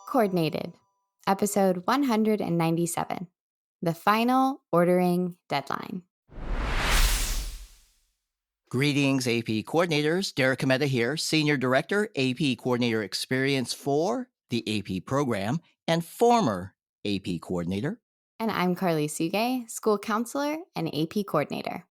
Coordinated, episode 197, the final ordering deadline. Greetings, AP coordinators. Derek Cometa here, Senior Director, AP Coordinator Experience for the AP program and former AP coordinator. And I'm Karli Suge, School Counselor and AP Coordinator.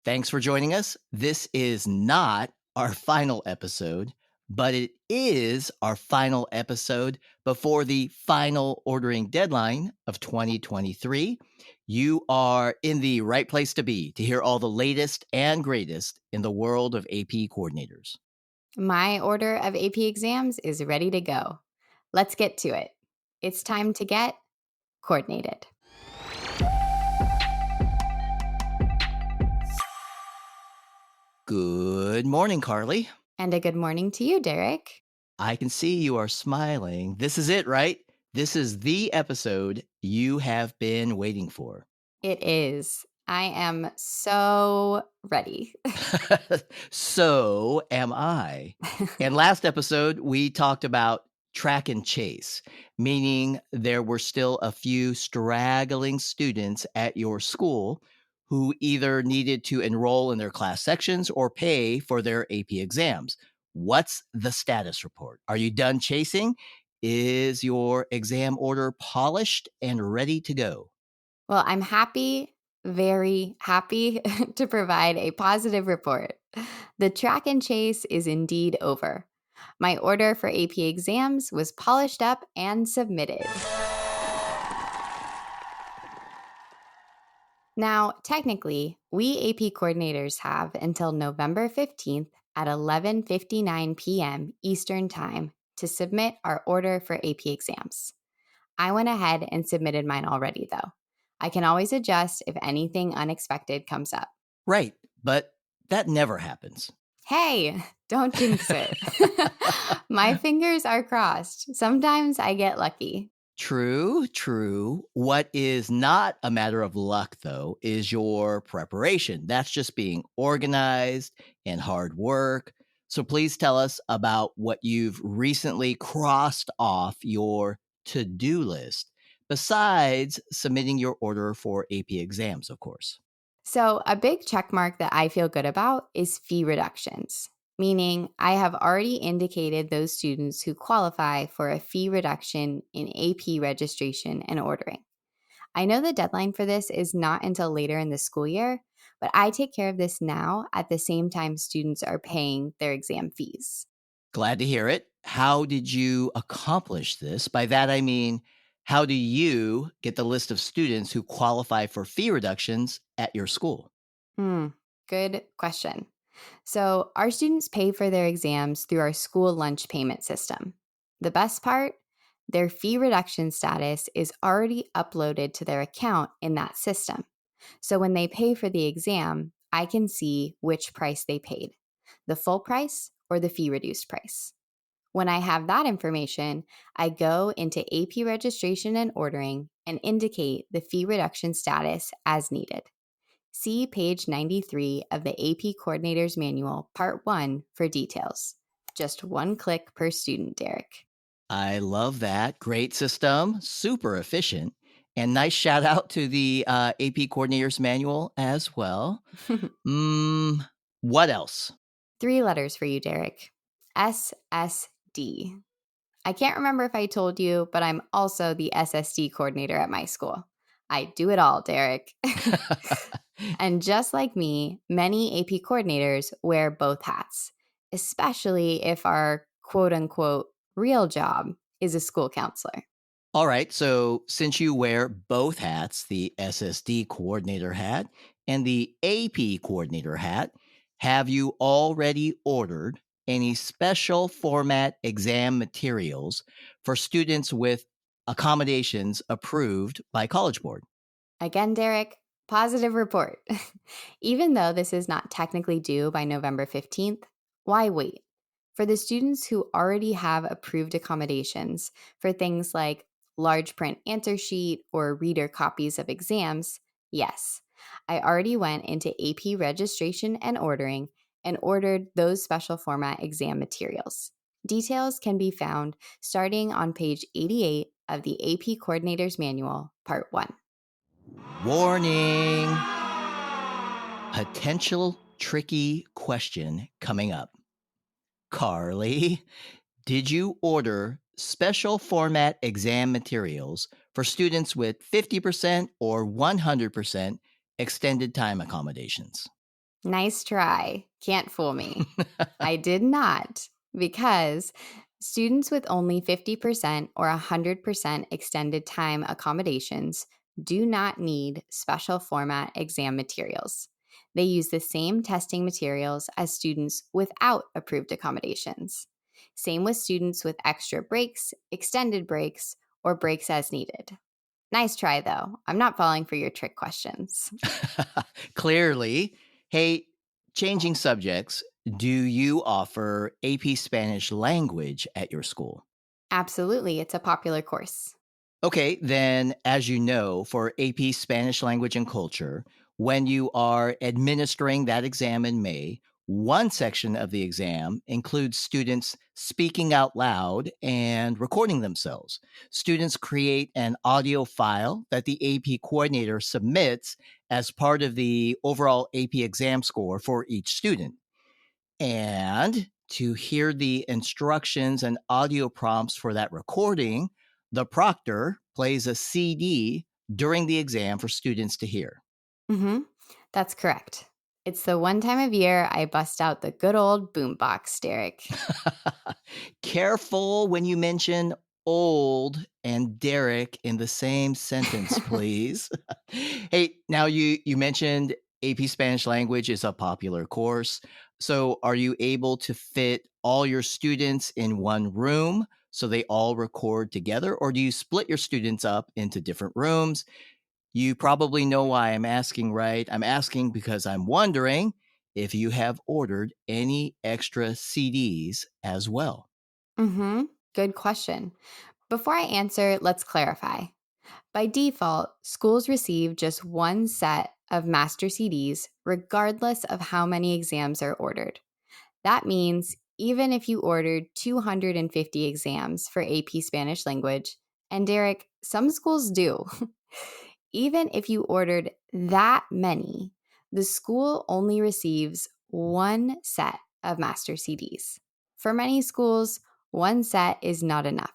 Thanks for joining us. This is not our final episode, but it is our final episode before the final ordering deadline of 2023. You are in the right place to be to hear all the latest and greatest in the world of AP coordinators. My order of AP exams is ready to go. Let's get to it. It's time to get coordinated. Good morning, Karli. And a good morning to you, Derek. I can see you are smiling. This is it, right? This is the episode you have been waiting for. It is. I am so ready. So am I. And last episode, we talked about track and chase, meaning there were still a few straggling students at your school who either needed to enroll in their class sections or pay for their AP exams. What's the status report? Are you done chasing? Is your exam order polished and ready to go? Well, I'm happy, very happy to provide a positive report. The track and chase is indeed over. My order for AP exams was polished up and submitted. Now, technically, we AP coordinators have until November 15th at 11:59 p.m. Eastern Time to submit our order for AP exams. I went ahead and submitted mine already, though. I can always adjust if anything unexpected comes up. Right, but that never happens. Hey, don't jinx it. My fingers are crossed. Sometimes I get lucky. True. What is not a matter of luck, though, is your preparation. That's just being organized and hard work. So please tell us about what you've recently crossed off your to-do list, besides submitting your order for AP exams, of course. So, a big check mark that I feel good about is fee reductions, meaning I have already indicated those students who qualify for a fee reduction in AP registration and ordering. I know the deadline for this is not until later in the school year, but I take care of this now at the same time students are paying their exam fees. Glad to hear it. How did you accomplish this? By that, I mean, how do you get the list of students who qualify for fee reductions at your school? Good question. So, our students pay for their exams through our school lunch payment system. The best part? Their fee reduction status is already uploaded to their account in that system. So, when they pay for the exam, I can see which price they paid, the full price or the fee reduced price. When I have that information, I go into AP registration and ordering and indicate the fee reduction status as needed. See page 93 of the AP Coordinator's Manual, Part 1 for details. Just one click per student, Derek. I love that. Great system, super efficient. And nice shout out to the AP Coordinator's Manual as well. What else? 3 letters for you, Derek. SSD. I can't remember if I told you, but I'm also the SSD coordinator at my school. I do it all, Derek. And just like me, many AP coordinators wear both hats, especially if our quote unquote real job is a school counselor. All right. So since you wear both hats, the SSD coordinator hat and the AP coordinator hat, have you already ordered any special format exam materials for students with accommodations approved by College Board? Again, Derek, positive report. Even though this is not technically due by November 15th, why wait? For the students who already have approved accommodations for things like large print answer sheet or reader copies of exams, yes, I already went into AP registration and ordering and ordered those special format exam materials. Details can be found starting on page 88 of the AP Coordinator's Manual, Part 1. Warning! Potential tricky question coming up. Karli, did you order special format exam materials for students with 50% or 100% extended time accommodations? Nice try. Can't fool me. I did not, because students with only 50% or 100% extended time accommodations do not need special format exam materials. They use the same testing materials as students without approved accommodations. Same with students with extra breaks, extended breaks, or breaks as needed. Nice try, though. I'm not falling for your trick questions. Clearly. Hey, changing subjects, do you offer AP Spanish language at your school? Absolutely, it's a popular course. Okay, then, as you know, for AP Spanish language and culture, when you are administering that exam in May, one section of the exam includes students speaking out loud and recording themselves. Students create an audio file that the AP coordinator submits as part of the overall AP exam score for each student. And to hear the instructions and audio prompts for that recording, the proctor plays a CD during the exam for students to hear. Mm-hmm. That's correct. It's the one time of year I bust out the good old boombox, Derek. Careful when you mention old and Derek in the same sentence, please. Hey, now you mentioned AP Spanish language is a popular course. So are you able to fit all your students in one room so they all record together, or do you split your students up into different rooms? You probably know why I'm asking, right? I'm asking because I'm wondering if you have ordered any extra CDs as well. Mm-hmm. Good question. Before I answer, let's clarify. By default, schools receive just one set of master CDs, regardless of how many exams are ordered. That means even if you ordered 250 exams for AP Spanish language, and Derek, some schools do, even if you ordered that many, the school only receives one set of master CDs. For many schools, one set is not enough,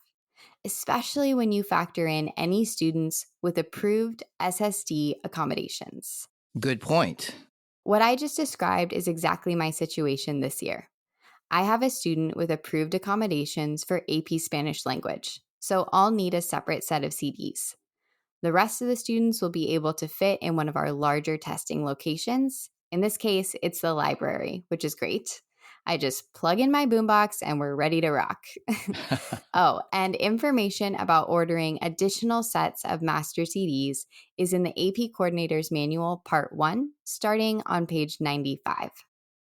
especially when you factor in any students with approved SSD accommodations. Good point. What I just described is exactly my situation this year. I have a student with approved accommodations for AP Spanish language, so I'll need a separate set of CDs. The rest of the students will be able to fit in one of our larger testing locations. In this case, it's the library, which is great. I just plug in my boombox and we're ready to rock. Oh, and information about ordering additional sets of master CDs is in the AP Coordinator's Manual, Part 1, starting on page 95.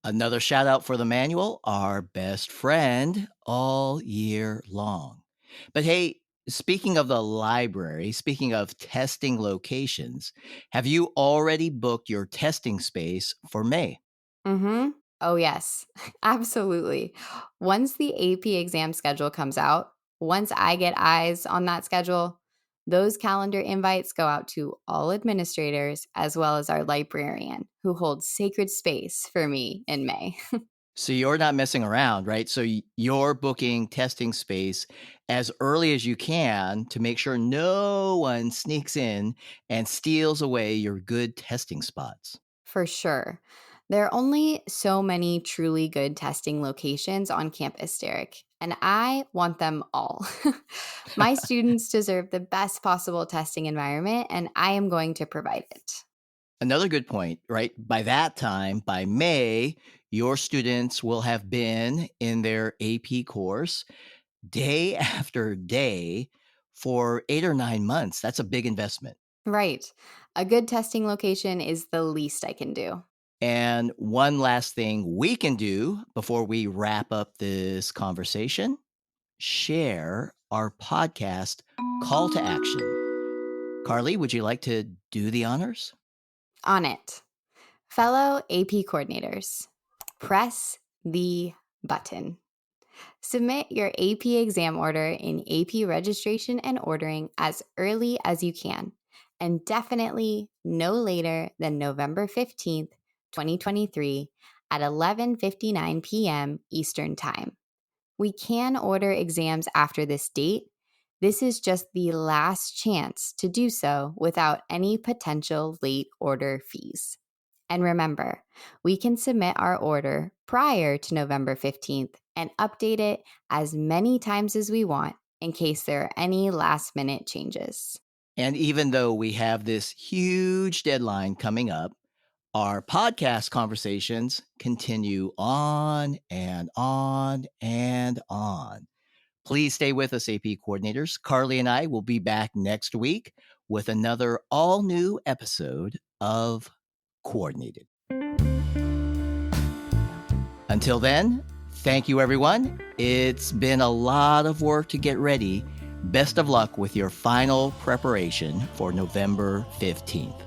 Another shout out for the manual, our best friend all year long. But hey, speaking of the library, speaking of testing locations, have you already booked your testing space for May? Mm-hmm. Oh, yes, absolutely. Once the AP exam schedule comes out, once I get eyes on that schedule, those calendar invites go out to all administrators as well as our librarian, who holds sacred space for me in May. So you're not messing around, right? So you're booking testing space as early as you can to make sure no one sneaks in and steals away your good testing spots. For sure. There are only so many truly good testing locations on campus, Derek, and I want them all. My students deserve the best possible testing environment, and I am going to provide it. Another good point, right? By that time, by May, your students will have been in their AP course day after day for 8 or 9 months. That's a big investment. Right. A good testing location is the least I can do. And one last thing we can do before we wrap up this conversation, share our podcast call to action. Karli, would you like to do the honors? On it. Fellow AP coordinators, press the button. Submit your AP exam order in AP registration and ordering as early as you can, and definitely no later than November 15th, 2023 at 11:59 p.m. Eastern Time. We can order exams after this date. This is just the last chance to do so without any potential late order fees. And remember, we can submit our order prior to November 15th and update it as many times as we want in case there are any last minute changes. And even though we have this huge deadline coming up, our podcast conversations continue on and on and on. Please stay with us, AP coordinators. Karli and I will be back next week with another all new episode of Coordinated. Until then, thank you, everyone. It's been a lot of work to get ready. Best of luck with your final preparation for November 15th.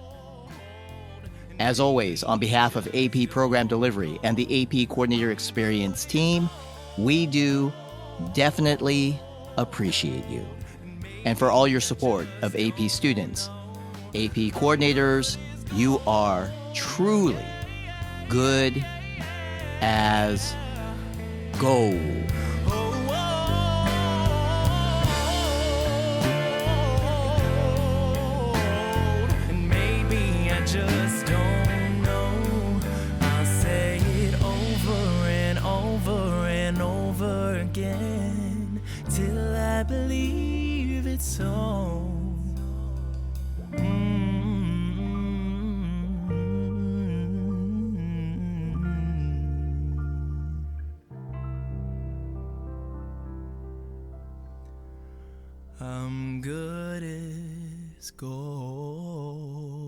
As always, on behalf of AP Program Delivery and the AP Coordinator Experience team, we do definitely appreciate you. And for all your support of AP students, AP coordinators, you are truly good as gold. And maybe I just don't know. I'll say it over and over and over again till I believe it's so. I'm good as gold.